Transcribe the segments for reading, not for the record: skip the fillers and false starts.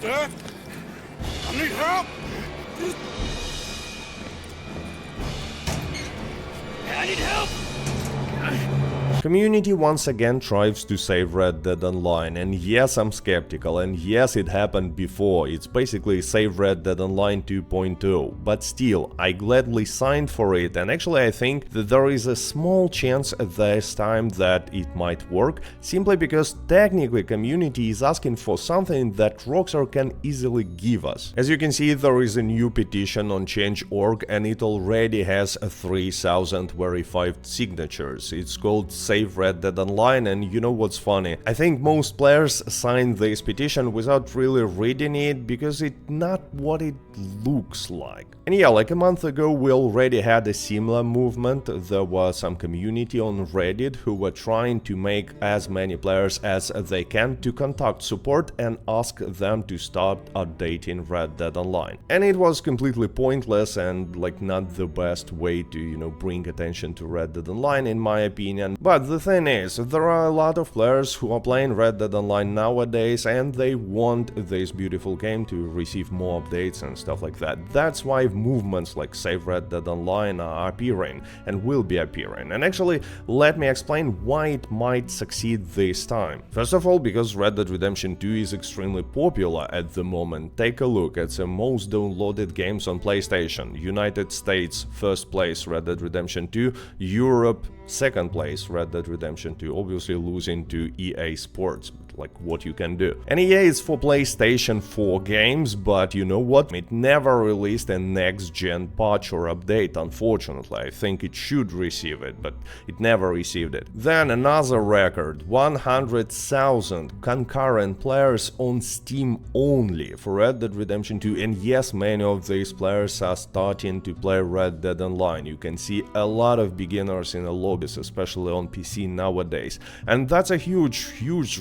Dad? I need help! I need help! Community once again tries to save Red Dead Online, and yes, I'm skeptical, and yes, it happened before. It's basically Save Red Dead Online 2.0, but still, I gladly signed for it, and actually I think that there is a small chance this time that it might work, simply because technically community is asking for something that Rockstar can easily give us. As you can see, there is a new petition on change.org, and it already has 3,000 verified signatures. It's called Save Red Dead Online, and you know what's funny? I think most players signed this petition without really reading it, because it's not what it looks like. And yeah, like a month ago we already had a similar movement. There was some community on Reddit who were trying to make as many players as they can to contact support and ask them to start updating Red Dead Online. And it was completely pointless and like not the best way to, you know, bring attention to Red Dead Online in my opinion. But the thing is, there are a lot of players who are playing Red Dead Online nowadays and they want this beautiful game to receive more updates and stuff like that. That's why movements like Save Red Dead Online are appearing and will be appearing. And actually, let me explain why it might succeed this time. First of all, because Red Dead Redemption 2 is extremely popular at the moment. Take a look at the most downloaded games on PlayStation. United States, first place Red Dead Redemption 2, Europe, second place Red Dead Redemption 2, obviously losing to EA Sports, but like what you can do. And EA is for PlayStation 4 games, but you know what? It never released a next-gen patch or update, unfortunately. I think it should receive it, but it never received it. Then another record, 100,000 concurrent players on Steam only for Red Dead Redemption 2, and yes, many of these players are starting to play Red Dead Online. You can see a lot of beginners in the lobbies, especially on PC nowadays, and that's a huge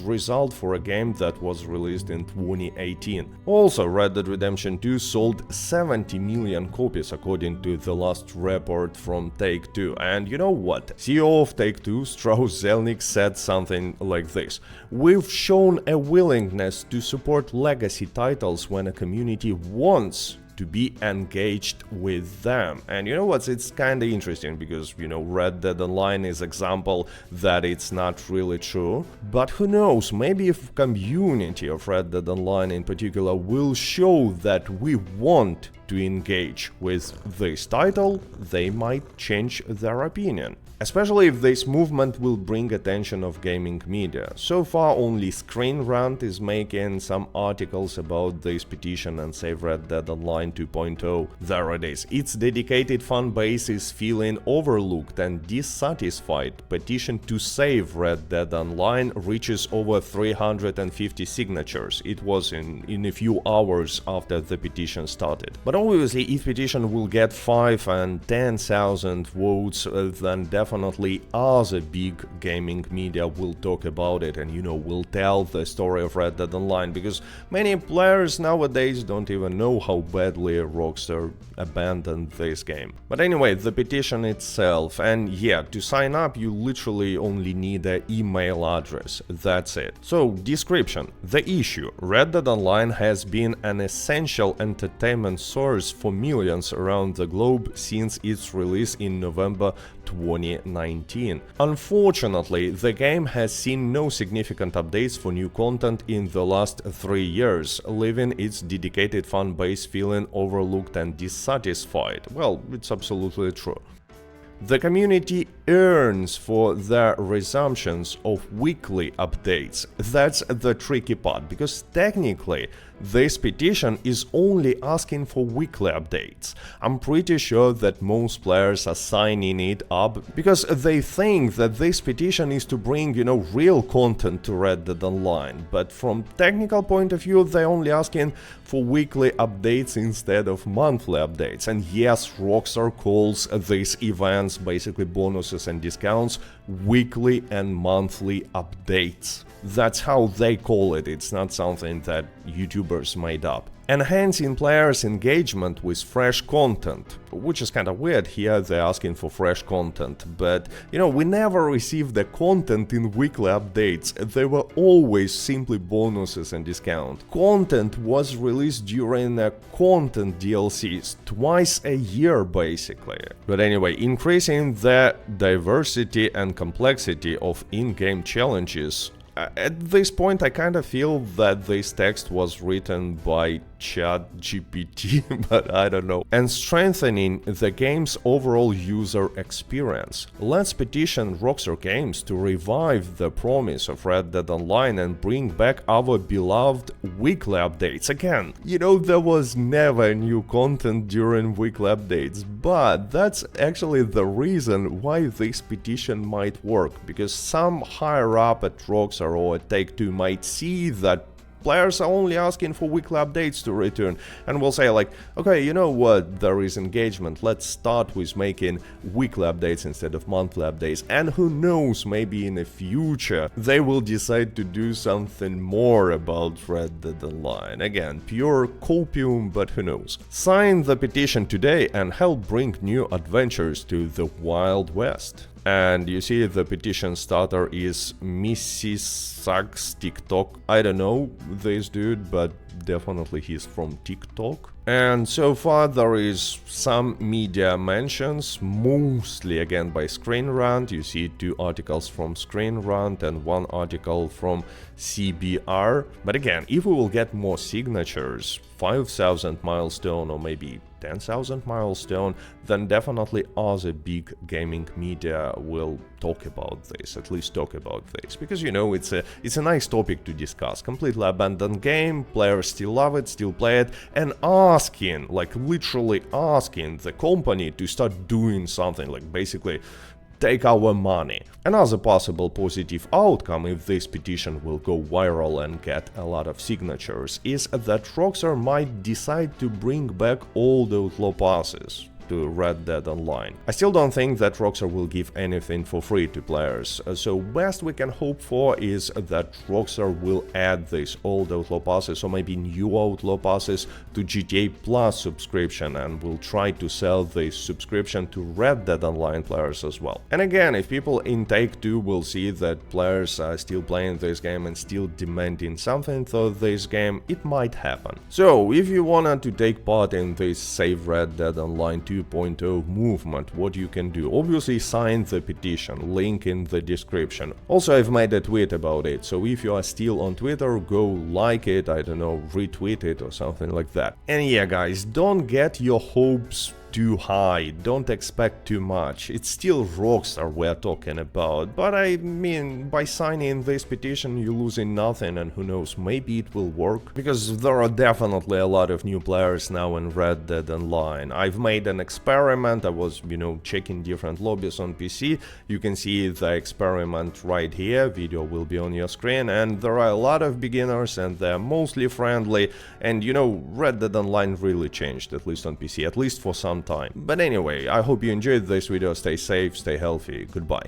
result for a game that was released in 2018. Also, Red Dead Redemption 2 sold 70 million copies according to the last report from Take-Two. And you know what? CEO of Take-Two, Strauss Zelnick, said something like this: "We've shown a willingness to support legacy titles when a community wants to be engaged with them." And you know what, it's kinda interesting because, you know, Red Dead Online is example that it's not really true, but who knows, maybe if community of Red Dead Online in particular will show that we want to engage with this title, they might change their opinion. Especially if this movement will bring attention of gaming media. So far only Screen Rant is making some articles about this petition and Save Red Dead Online 2.0. There it is. Its dedicated fan base is feeling overlooked and dissatisfied. Petition to save Red Dead Online reaches over 350 signatures. It was in a few hours after the petition started. But obviously if petition will get 5 and 10,000 votes, then definitely other big gaming media will talk about it and, you know, will tell the story of Red Dead Online, because many players nowadays don't even know how badly Rockstar abandoned this game. But anyway, the petition itself, and yeah, to sign up you literally only need an email address, that's it. So, description. The issue: Red Dead Online has been an essential entertainment source for millions around the globe since its release in November 2019. Unfortunately, the game has seen no significant updates for new content in the last 3 years, leaving its dedicated fan base feeling overlooked and dissatisfied. Well, it's absolutely true. The community yearns for the resumptions of weekly updates. That's the tricky part, because technically this petition is only asking for weekly updates. I'm pretty sure that most players are signing it up because they think that this petition is to bring, you know, real content to Red Dead Online. But from technical point of view, they're only asking for weekly updates instead of monthly updates. And yes, Rockstar calls these events, basically bonuses and discounts, weekly and monthly updates. That's how they call it, it's not something that YouTubers made up. Enhancing players' engagement with fresh content, which is kind of weird here, they're asking for fresh content, but we never received the content in weekly updates, they were always simply bonuses and discount. Content was released during content DLCs, twice a year basically. But anyway, increasing the diversity and complexity of in-game challenges. At this point, I kind of feel that this text was written by ChatGPT, but I don't know. And strengthening the game's overall user experience. Let's petition Rockstar Games to revive the promise of Red Dead Online and bring back our beloved weekly updates. Again, there was never new content during weekly updates, but that's actually the reason why this petition might work, because some higher up at Rockstar or at Take-Two might see that players are only asking for weekly updates to return, and will say like, okay, you know what, there is engagement, let's start with making weekly updates instead of monthly updates, and who knows, maybe in the future they will decide to do something more about Red Dead Online. Again, pure copium, but who knows. Sign the petition today and help bring new adventures to the Wild West. And you see the petition starter is Mrs. Sucks TikTok. I don't know this dude, but definitely he's from TikTok. And so far there is some media mentions, mostly again by Screen Rant. You see 2 articles from Screen Rant and 1 article from CBR. But again, if we will get more signatures, 5,000 milestone or maybe 10,000 milestone, then definitely other big gaming media will talk about this, at least talk about this, because it's a nice topic to discuss. Completely abandoned game, players still love it, still play it, and asking, like literally asking the company to start doing something, like basically take our money. Another possible positive outcome if this petition will go viral and get a lot of signatures is that Rockstar might decide to bring back all the outlaw passes to Red Dead Online. I still don't think that Rockstar will give anything for free to players, so best we can hope for is that Rockstar will add these old outlaw passes or maybe new outlaw passes to GTA Plus subscription and will try to sell this subscription to Red Dead Online players as well. And again, if people in Take-Two will see that players are still playing this game and still demanding something for this game, it might happen. So if you wanted to take part in this Save Red Dead Online 2.0 movement, what you can do? Obviously sign the petition, link in the description. Also, I've made a tweet about it, so if you are still on Twitter, go like it, I don't know, retweet it or something like that. And yeah guys, don't get your hopes too high, don't expect too much. It's still Rockstar we're talking about, but I mean, by signing this petition you're losing nothing, and who knows, maybe it will work, because there are definitely a lot of new players now in Red Dead Online. I've made an experiment, I was, checking different lobbies on PC, you can see the experiment right here, video will be on your screen, and there are a lot of beginners and they're mostly friendly, and Red Dead Online really changed, at least on PC, at least for some time. But anyway, I hope you enjoyed this video, stay safe, stay healthy, goodbye.